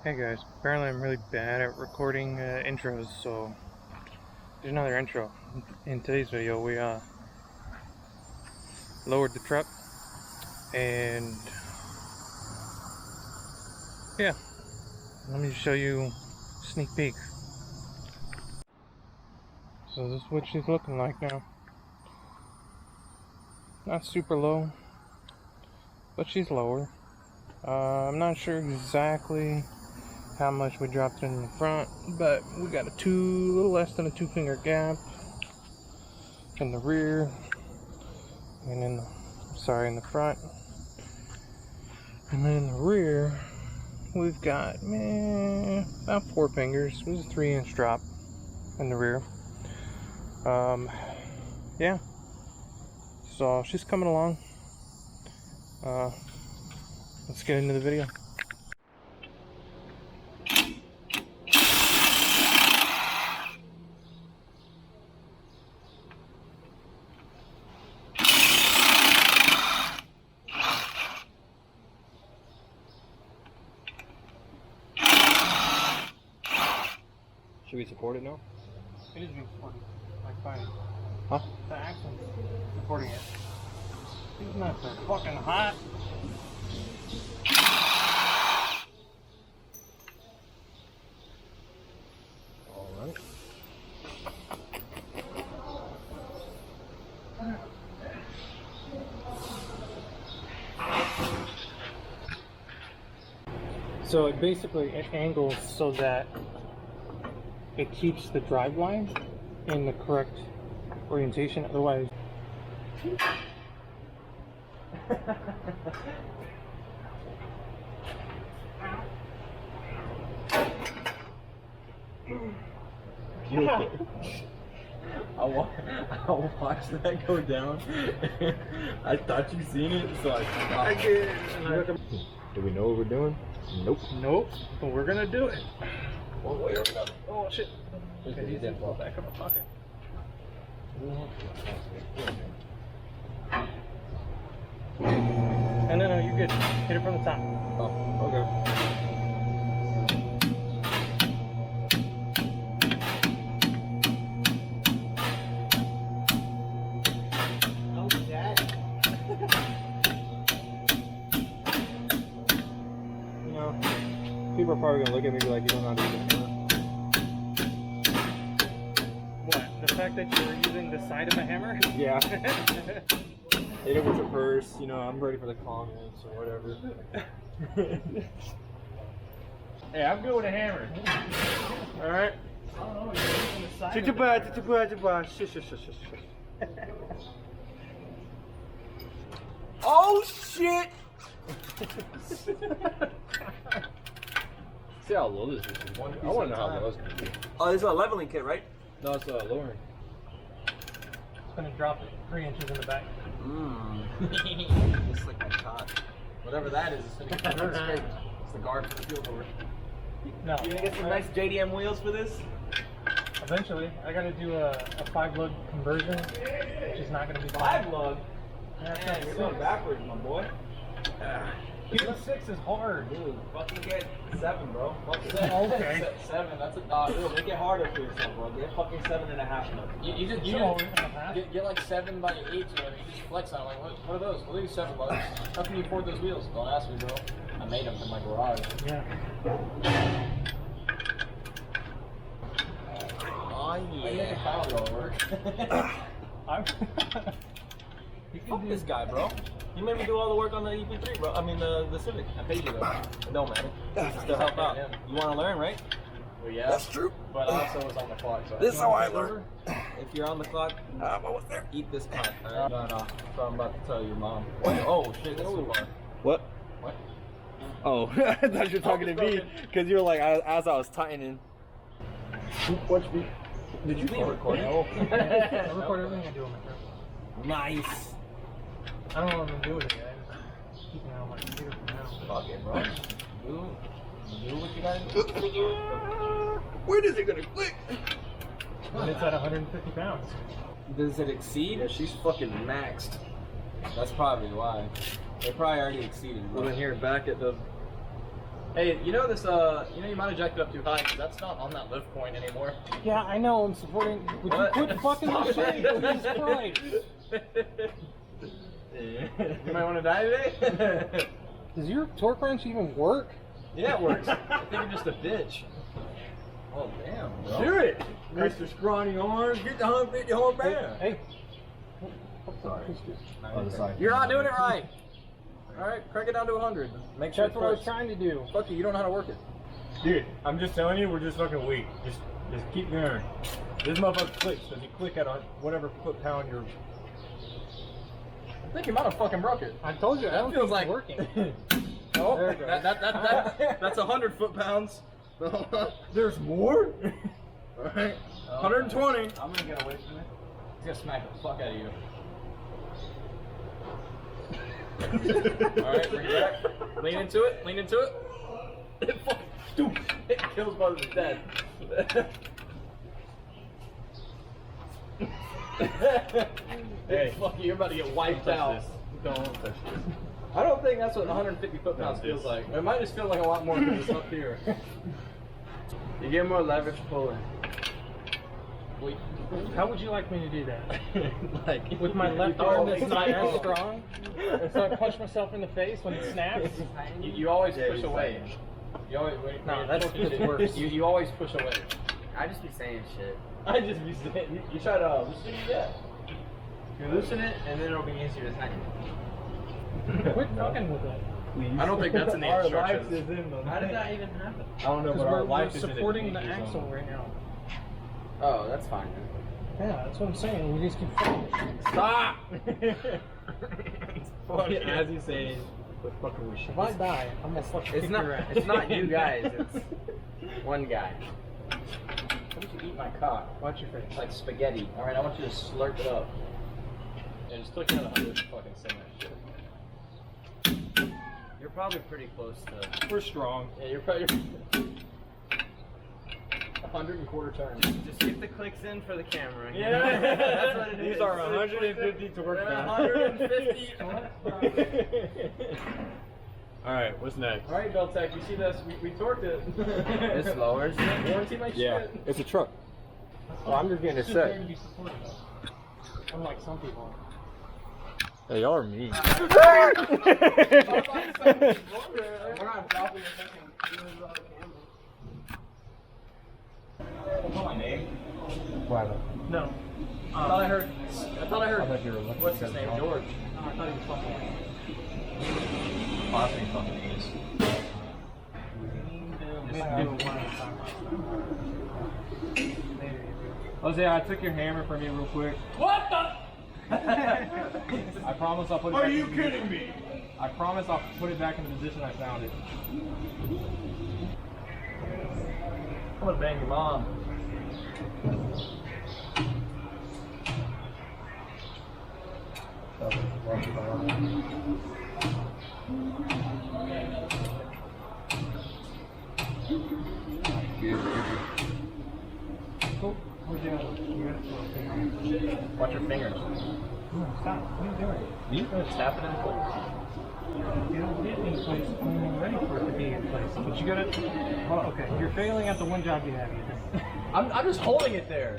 Hey guys, apparently I'm really bad at recording intros, so there's another intro. In today's video, we lowered the truck, and yeah, let me show you a sneak peek. So this is what she's looking like now. Not super low, but she's lower. I'm not sure exactly how much we dropped in the front, but we got a little less than a 2-finger gap in the rear and in the front, and then in the rear we've got about 4 fingers. It was a 3-inch drop in the rear. Yeah, so she's coming along. Let's get into the video. Should we support it now? It is being supported, like fine. Huh? The axle's supporting it. These nuts are fucking hot. Alright. So it basically angles so that it keeps the drive line in the correct orientation, otherwise I watched that go down. I thought you seen it, so I did. Do we know what we're doing? Nope. Nope, but we're gonna do it. One way or another. Oh shit. Okay, these didn't fall back in my pocket. No, you're good. Hit it from the top. Oh, okay. You know, people are probably gonna look at me like, you don't know how to do this. What? The fact that you're using the side of a hammer? Yeah. Hit it with your purse, you know, I'm ready for the comments or whatever. Hey, I'm good with a hammer. Alright. Oh shit! See how low this is. I want to know how low it's going to be. Oh, this is a leveling kit, right? No, it's lowering. It's gonna drop it 3 inches in the back. Just like my cock. Whatever that is, it's gonna get straight. It's the guard for the field over. No. You gonna get some nice JDM wheels for this? Eventually, I gotta do a 5-lug conversion, which is not gonna be bad. 5 lug? Man, you're going backwards, my boy. Getting 6 is hard. Dude, fucking get 7, bro. Fuck it. Okay. 7, that's a dog. Dude, make it harder for yourself, bro. Get fucking 7.5. You just get like 7 by 8 or whatever. You just flex on it. Like, what are those? Well, these 7 bucks. How can you afford those wheels? Don't ask me, bro. I made them in my garage. Yeah. Oh, I make a power go work. Fuck this guy, bro. You made me do all the work on the EP3, bro. I mean, the Civic. I paid you though. No, man. Still help out. You want to learn, right? Well, yeah. That's true. But I also was on the clock. So This is how I learn. If you're on the clock, I'm almost there. Eat this cock. No. So I'm about to tell your mom. Oh, shit. That's too far. What? What? Oh, I thought you were talking to me because you were like, as I was tightening. Watch me. Did you record? No. I record everything I do on my phone. Nice. I don't know what I'm gonna do with it yet. I just keep it on my computer for now. Fuck it, bro. Do what you gotta do. When is it gonna click? And it's at 150 pounds. Does it exceed? Yeah, she's fucking maxed. That's probably why. They probably already exceeded. Well, then here back at the Hey, you know this, you might have jacked it up too high because that's not on that lift point anymore. Yeah, I know. I'm supporting. Would you quit fucking the shit? Jesus Christ. You might want to die today? Does your torque wrench even work? Yeah, it works. I think you're just a bitch. Oh damn, bro. Do it, Mr. Scrawny Arms. Get the 150 horn back. Hey. Sorry. Oh, sorry. You're not doing it right. Alright, crank it down to 100. Make sure That's what I was trying to do. Fuck you, you don't know how to work it. Dude, I'm just telling you, we're just fucking weak. Just keep going. This motherfucker clicks. Does he click at whatever foot-pound you're... I think you might have fucking broke it. I told you, I don't feels think like it's working. Oh, There it goes. that's 100 foot-pounds. There's more? Alright. 120. I'm gonna get away from it. He's gonna smack the fuck out of you. Alright, bring it back. Lean into it, lean into it. It fucking stupid. It kills both of us dead. Hey, fuck you, you're about to get wiped out. Don't touch this. I don't think that's what 150 foot-pounds feels like. It might just feel like a lot more because it's up here. You get more leverage pulling. Wait. How would you like me to do that? Like With my left arm that's not as strong? So I punch myself in the face when it snaps? You always push away. You always wait. No, that's worse. You always push away. I just be saying shit. I just be saying, you try to loosen it, yeah. You loosen it, and then it'll be easier to tighten. Quit fucking with it. I don't think that's in the Our instructions. life is in the... How did that even happen? I don't know, Because but our we're life is supporting in the axle right now. Oh, that's fine then. Yeah, that's what I'm saying. We just keep fucking with shit. Stop! It's funny. As you say, quit fucking with shit. If I die, I'm gonna fucking kick your ass. It's not you guys, it's one guy. Why don't you eat my cock? Watch your face. It's like spaghetti. Alright, I want you to slurp it up. Yeah, just click out 100 and fucking send that shit. You're probably pretty close to... We're strong. Yeah, you're probably 100 and quarter turns. Just get the clicks in for the camera. Yeah, That's what it is. These are 150 torque Yeah, pounds. 150. Alright, what's next? Alright, Beltec, you see this? We torqued it. This lowers it. Warranty like shit. It's a truck. Well, I'm just getting It's a just there set. to be supported, though. Unlike some people. Hey, y'all are mean. We're not dropping the fucking my name? No. I thought I heard. you were looking What's his name? George. I thought he was fucking. Last name fucking is. Jose, I took your hammer from you real quick. What the? I promise I'll put it back. Are you kidding me? I promise I'll put it back in the position I found it. I'm gonna bang your mom. Watch your fingers. Stop. What are you doing? You tap it in place. You don't get in place when you're ready for it to be in place. But you gotta. Well, okay. You're failing at the one job you have. I'm just holding it there.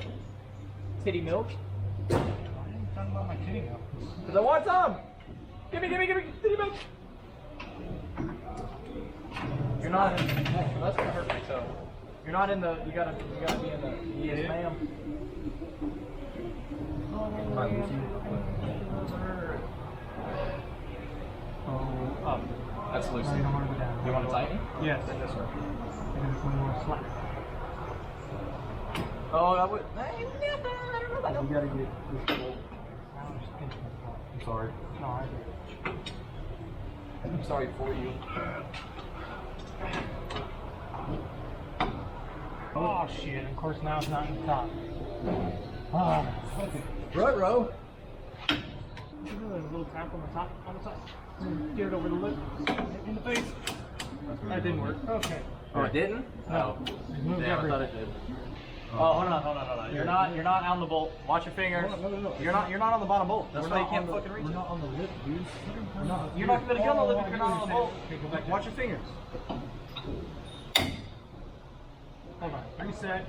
Titty milk. I'm talking about my titty milk. Cause I want some. Give me titty milk. You're not in. Oh, that's gonna hurt my toe. You're not in the. You gotta be in the. Yes, ma'am. Oh, up. That's loose. I don't want to go down. You want to tighten? Yes. Then this way. And there's one more slack. Oh, that would. You gotta get this bolt. I'm sorry. No, I do. I'm sorry for you. Oh shit! Of course now it's not in the top. Ah. Ruh-roh. A little tap on the top. Get it over the lip. In the face. That didn't work. Okay. Oh, it didn't? No. Move Damn, I thought it did. Oh, hold on. You're not on the bolt. Watch your fingers. No. You're not on the bottom bolt. That's why you can't fucking reach We're it. not on the lip, dude. You're not gonna get on the lip if you're not on the bolt. Watch your fingers. Hold on. Reset.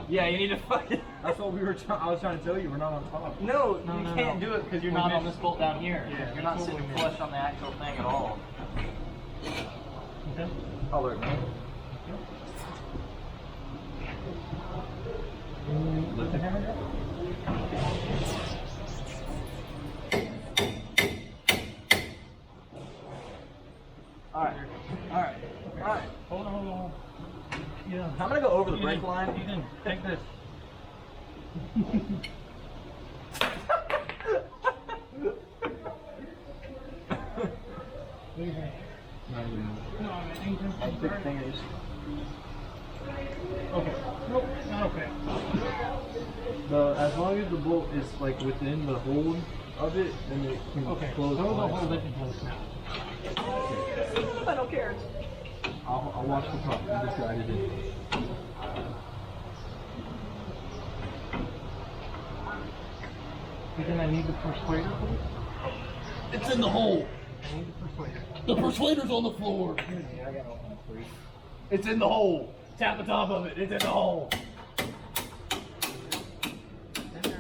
Yeah, you need to fucking. That's what I was trying to tell you. We're not on top. No, you can't do it because you're not on this bolt down here. Yeah, You're not totally sitting missed. flush on the actual thing at all. Okay. Color, man. Lift the hammer down. Alright. Alright. Alright. Hold on. Yeah. I'm gonna go over the brake line. Ethan, take this. Big fingers. Okay. Nope, not okay. As long as the bolt is like within the hold of it, then it can close. Hold it in place now. I don't care. I'll watch the top. You just guide it in. Then I need the persuader, please. It's in the hole. I need the persuader. The persuader's on the floor. Yeah, I got open for you. It's in the hole. Tap the top of it. It's in the hole.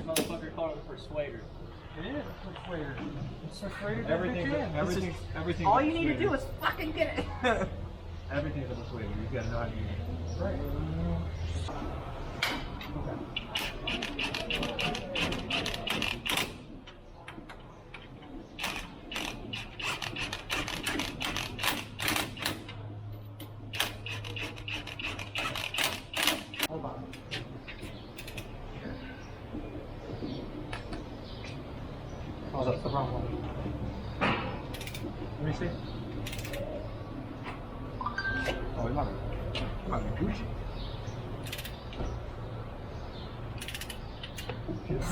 Motherfucker called it a persuader. It is a persuader. It's persuader. Everything. All you need to do is fucking get it. Everything's a persuader. You gotta know how to use it. Right. Hold on. Oh, that's the wrong one. Let me see. Oh, it might be Gucci.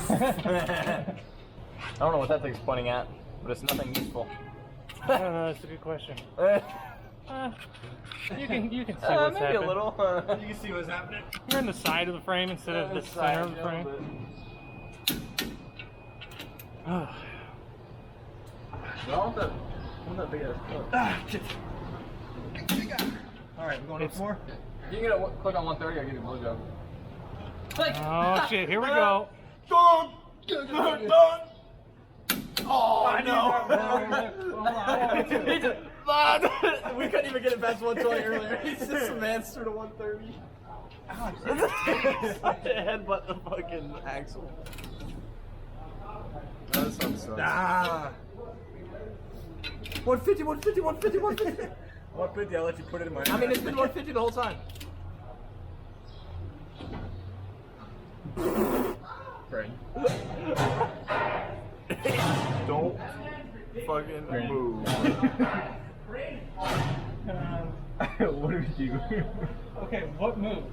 I don't know what that thing's pointing at, but it's nothing useful. I don't know. That's a good question. You can see what's maybe happening. a little. You can see what's happening. You're in the side of the frame instead of the center of the frame. I want that big ass foot. Alright, we're going up more? You can get a click on 130, I'll give you a blowjob. Oh shit! Here we go. Oh, I know. We couldn't even get it past 120 earlier. He's just a master to 130. Headbutt the fucking axle. That sucks. Ah! 150, 150, 150, 150. 150, I'll let you put it in my I mean, it's been 150 the whole time. friend. Don't fucking move. What do we do? Okay, what move?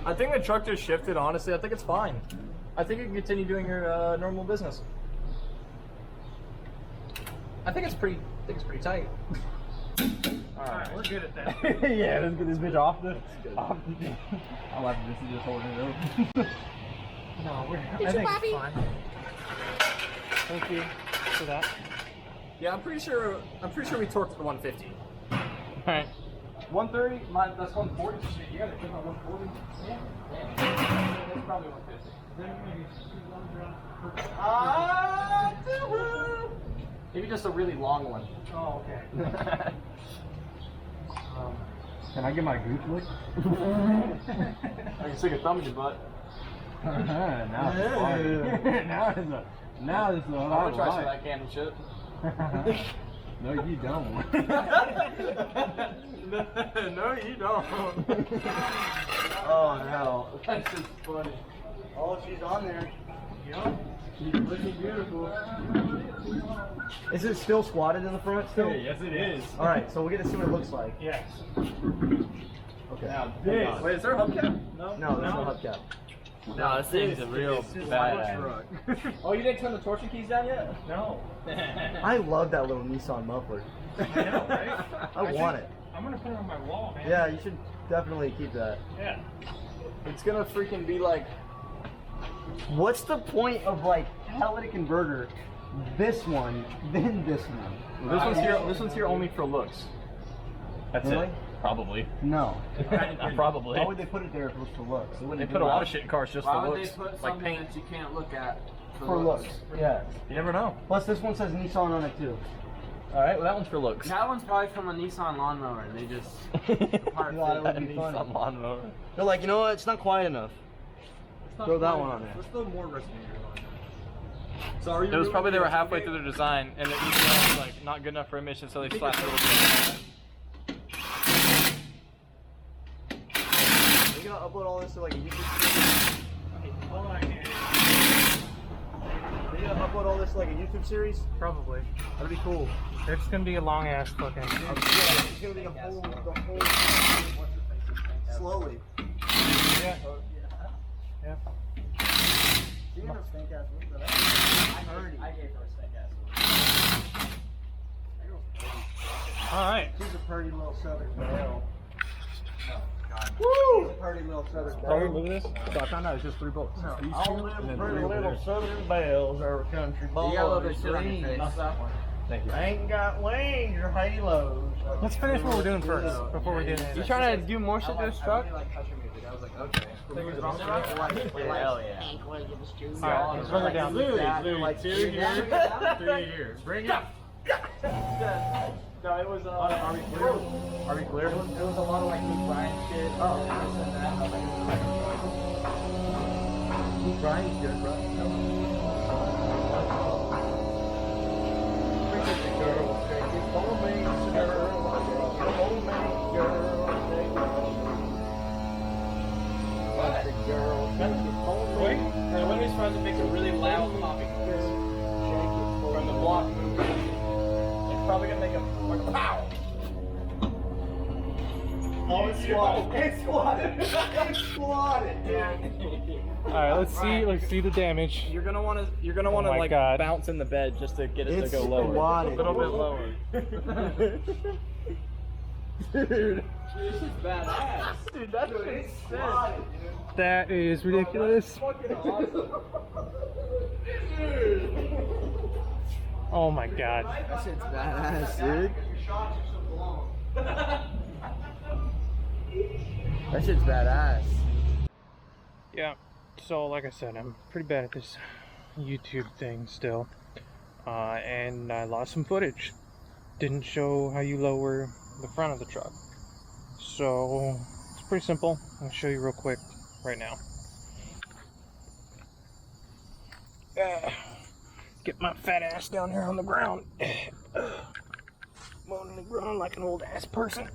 I think the truck just shifted, honestly. I think it's fine. I think you can continue doing your normal business. I think it's pretty tight. Alright, we're good at that. Yeah, let's get this bitch off the. I'll have to just holding it open. No, I think it's fine. Thank you for that. Yeah, I'm pretty sure we torqued the 150. Alright. 130, that's 140. Shit, you gotta click on 140. Yeah. That's probably 150. Maybe just a really long one. Oh, okay. Can I get my gooch lick? I can stick a thumb in your butt. Now it's fine. Now this is what I'm I gonna try some of like. that candle shit. No, you don't. No, you don't. Oh no, that's just funny. Oh, she's on there. Yep. She's looking beautiful. Is it still squatted in the front still? Yes, it is. All right, so we're gonna see what it looks like. Yes. Okay. Now this. Wait, is there a hubcap? No, there's no hubcap. No, this thing's a real bad truck. Oh, you didn't turn the torsion keys down yet? No. I love that little Nissan muffler. I know, right? I want it. I'm gonna put it on my wall, man. Yeah, you should definitely keep that. Yeah. It's gonna freaking be like. What's the point of like catalytic converter, this one, then this one? This one's here only for looks. That's Really? it. Probably. No. Probably. Why would they put it there if it was for looks? They put a lot of shit in cars just Why for would looks. they put Like something paint. that you can't look at For looks. Yeah. You never know. Plus, this one says Nissan on it too. Alright, well that one's for looks. That one's probably from a Nissan lawnmower, and they just part You thought it would it. be funny. Nissan lawnmower. They're like, you know what? It's not quiet enough. Throw that one on there. Let's throw more resonator on there. So are you It was really probably they were gonna halfway make- through their design and the EPL was like not good enough for emissions, so they slapped a little bit. Are you gonna upload all this to like a YouTube series? Are you gonna upload all this to like a YouTube series? Probably. That'd be cool. It's gonna be a long ass fucking. Yeah, it's gonna be the whole slowly. Yeah. Yeah. Speaking of stink ass wings, I gave her a steak ass. All right. she's a pretty little southern belle. Woo! She's a pretty little southern Oh, belle. look at this. So I found out it's just 3 bolts. All them pretty little southern bells are country boys. You got a little bit of shit on your face. that one. Thank you. Ain't got wings or halos. Let's finish what we're doing first before we do You that. trying to do more shit to this truck? like country music. I was like, okay. Hell yeah. All right, let's run it down. Literally, 2 here, 3 here. Bring it up. No, it was Are we clear? Are we clear? It was a lot of like Luke Bryan shit. Oh, I said that. I was like, Luke Bryan's good, bro. Wait, one of these friends makes a really loud popping noise from the block moving. It's probably gonna make a pow. Oh, it's squatted. It's squatted. It's squatted. All right, let's see the damage. You're gonna wanna Oh my like God. bounce in the bed just to get it It's to go lower. squatted. A little bit lower. this is badass. Dude, that's what it says. That is ridiculous. Oh my God. That shit's badass, dude. That shit's badass. Yeah. So like I said, I'm pretty bad at this YouTube thing still, and I lost some footage. Didn't show how you lower the front of the truck. So it's pretty simple. I'll show you real quick right now. Get my fat ass down here on the ground. Moaning and groaning like an old ass person.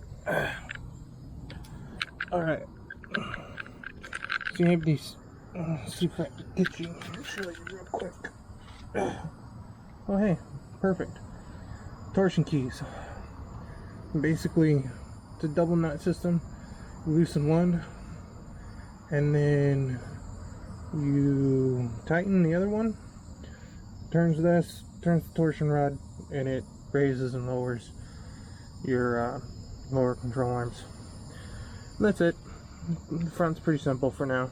Alright. So you have these. See if I can get you. I'll show you real quick. Oh hey, perfect. Torsion keys. Basically, it's a double nut system. You loosen one, and then you tighten the other one. Turns the torsion rod, and it raises and lowers your lower control arms. And that's it. The front's pretty simple for now.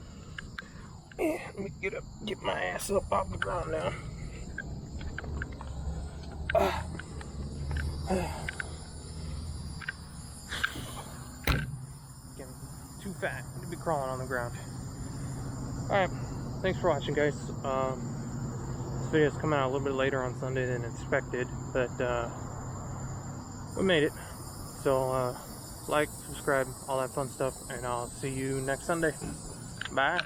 Let me get my ass up off the ground now. Getting too fat to be crawling on the ground. Alright, thanks for watching, guys. This video is coming out a little bit later on Sunday than expected, but we made it. So like, subscribe, all that fun stuff, and I'll see you next Sunday. Bye.